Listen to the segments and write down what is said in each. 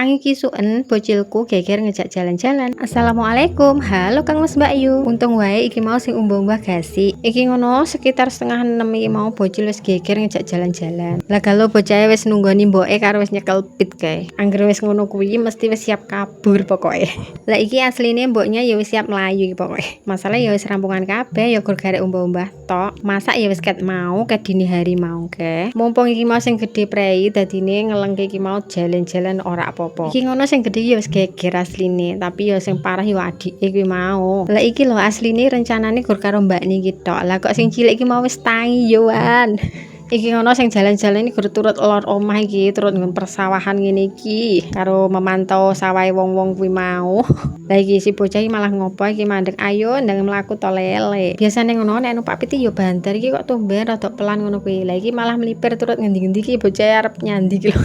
Tangi kisuken bocilku geger ngejak jalan-jalan. Assalamualaikum. Halo Kang Mas Mbak Yu. Untung wae iki mau sing umbah-umbah gasi. Iki ngono sekitar setengah 6 iki mau bocil wis geger ngejak jalan-jalan. Lah kalau bocah wis nunggoni mboke karo wis nyekel pit kae. Angger wis ngono kuwi mesti wis siap kabur pokoke. Lah iki asline mboknya ya wis siap mlayu iki pokoke. Masalah ya wis rampungan kabeh ya gur garek umbah-umbah tok. Masak ya wis ket mau ke dini hari mau ke. Mumpung iki mau sing gede prei dadine ngelengke iki mau jalan-jalan ora apa-apa. Iki ngono sing gede ya wis geger asline, tapi ya sing parah ya adike kuwi mau. Lah iki lho asline rencanane gur karo mbakne iki tok. Lah kok sing cilik iki mau wis tangi yoan. Iki ngono sing jalan-jalan iki gur turut lor omah iki, turut nggon persawahan ngene iki karo memantau sawahe wong-wong kuwi mau. Lah iki si bocah iki malah ngopo iki mandek ayo ndang mlaku to lele. Biasane ngono nek numpak piti ya banter iki kok tumben rada pelan ngono kuwi. Lah iki malah melipir turut ngendi-endi iki bocah arep nyandi iki lho.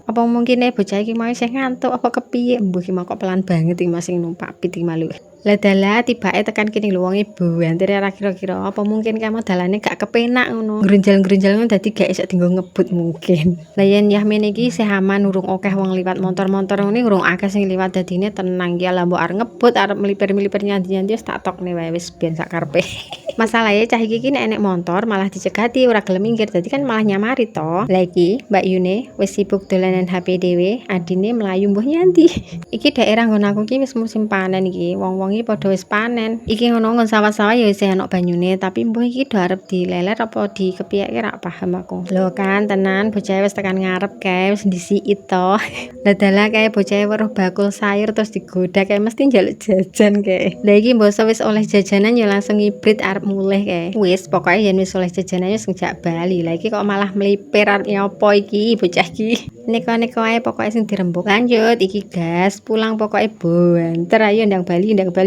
Apa mungkin bocah iki mau isih ngantuk apa kepiye mbuh iki mau kok pelan banget iki masing numpak pit iki malu. Lah dalah tibake tekan kene lho wong ibu antire ora kira-kira apa mungkin kamu dalane gak kepenak ngono grunjal-grunjal ngono dadi gak iso dienggo ngebut mungkin. Lah yen Yahmin iki isih aman urung akeh wong liwat motor-motor ngene urung akeh sing liwat dadine tenang ya lah mbok arep ngebut arep melipir-melipir nyandi-nyandi wis tak tokne wae wis ben sak karepe. Masalahe cah iki nek enek motor malah dicegati ora gelem minggir dadi kan malah nyamari to. Lah iki Mbak Yune wis sibuk dolanan HP dhewe adine mlayu mbuh nyandi. Iki daerah nggon aku iki wis musim panen iki wong-wong iki padha wis panen. Iki ngono nggon sawah-sawah ya isih ana banyune tapi mbuh iki do arep dileler apa dikepiyake ra paham aku. Lho kan tenan bocah wis tekan ngarep kae wis disiki to. Lah dalah kae bocah weruh bakul sayur terus digoda kae mesti njaluk jajan kae. Lah iki mbasa wis oleh jajanan ya langsung ngibrit arep mulih kae. Wis pokoke yen wis oleh jajanan wis ngejak bali. Lah iki kok malah melipir arep nyopo iki bocah iki. Neko-neko ae pokoke sing dirembuk. Lanjut iki gas pulang pokoke banter ayo ndang bali ndang bali.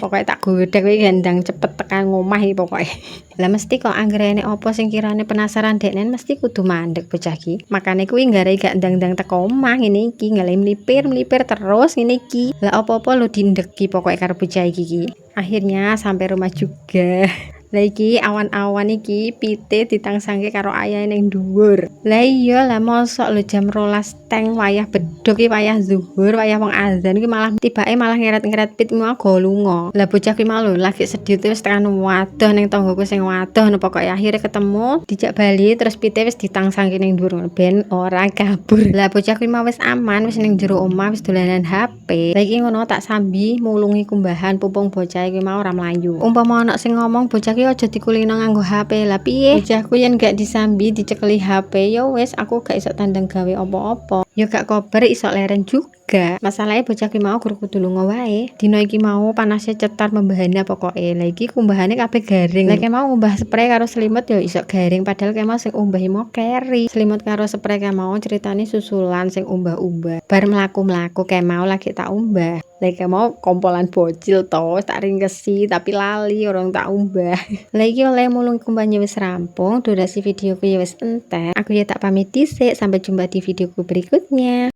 Pokoke tak godhek kowe ndang cepet tekan ngomah iki pokoke. Lah mesti kok anggere enek apa sing kirane penasaran deknen mesti kudu mandek bocah iki. Makane kuwi nggarai gak ndang-ndang teko omah ngene iki ngale melipir terus ngene iki. Lah apa-apa lho dindeki pokoke karo bocah iki. Akhirnya sampai rumah juga. Lah iki awan-awan iki pite ditangsangke karo ayahe ning dhuwur. Lah iya lah mosok lho jam 12 teng wayah bedhog iki wayah zuhur wayah wong azan iki malah tibake malah ngeret-ngeret pit mau go lunga. Lah bocah ki mau lho lagi sedih wis tekan wadoh ning tanggoku sing wadoh no pokoke akhire ketemu dijak bali terus pite wis ditangsangke ning dhuwur ben ora kabur. Lah bocah ki mau wis aman wis ning jero omah wis dolanan HP. Lah iki ngono tak sambi mulungi kumbahan pumpung bocah iki mau ora mlayu. Umpama ana sing ngomong bocah aja dikulino nganggo HP lah piye bocahku yen gak disambi dicekeli HP ya wis aku gak iso tandang gawe apa-apa ya gak kober iso leren juga. Masalahe bocah ki mau gur kudu lunga wae dina iki mau panasnya cetar membahana pokoke. Lah iki kumbahane kabeh garing. Lah mau ngumbah spray karo selimut ya iso garing padahal mau sing umbah mau keri selimut karo spray mau ceritane susulan sing umbah-umbah bar mlaku-mlaku mau lagi tak umbah. Lah mau kompolan bocil to tak ringkesi tapi lali orang tak umbah. Lah iki oleh mulung kumbahnya wis rampung, durasi videoku ya wis entek. Aku ya tak pamit dhisik, sampai jumpa di videoku berikutnya.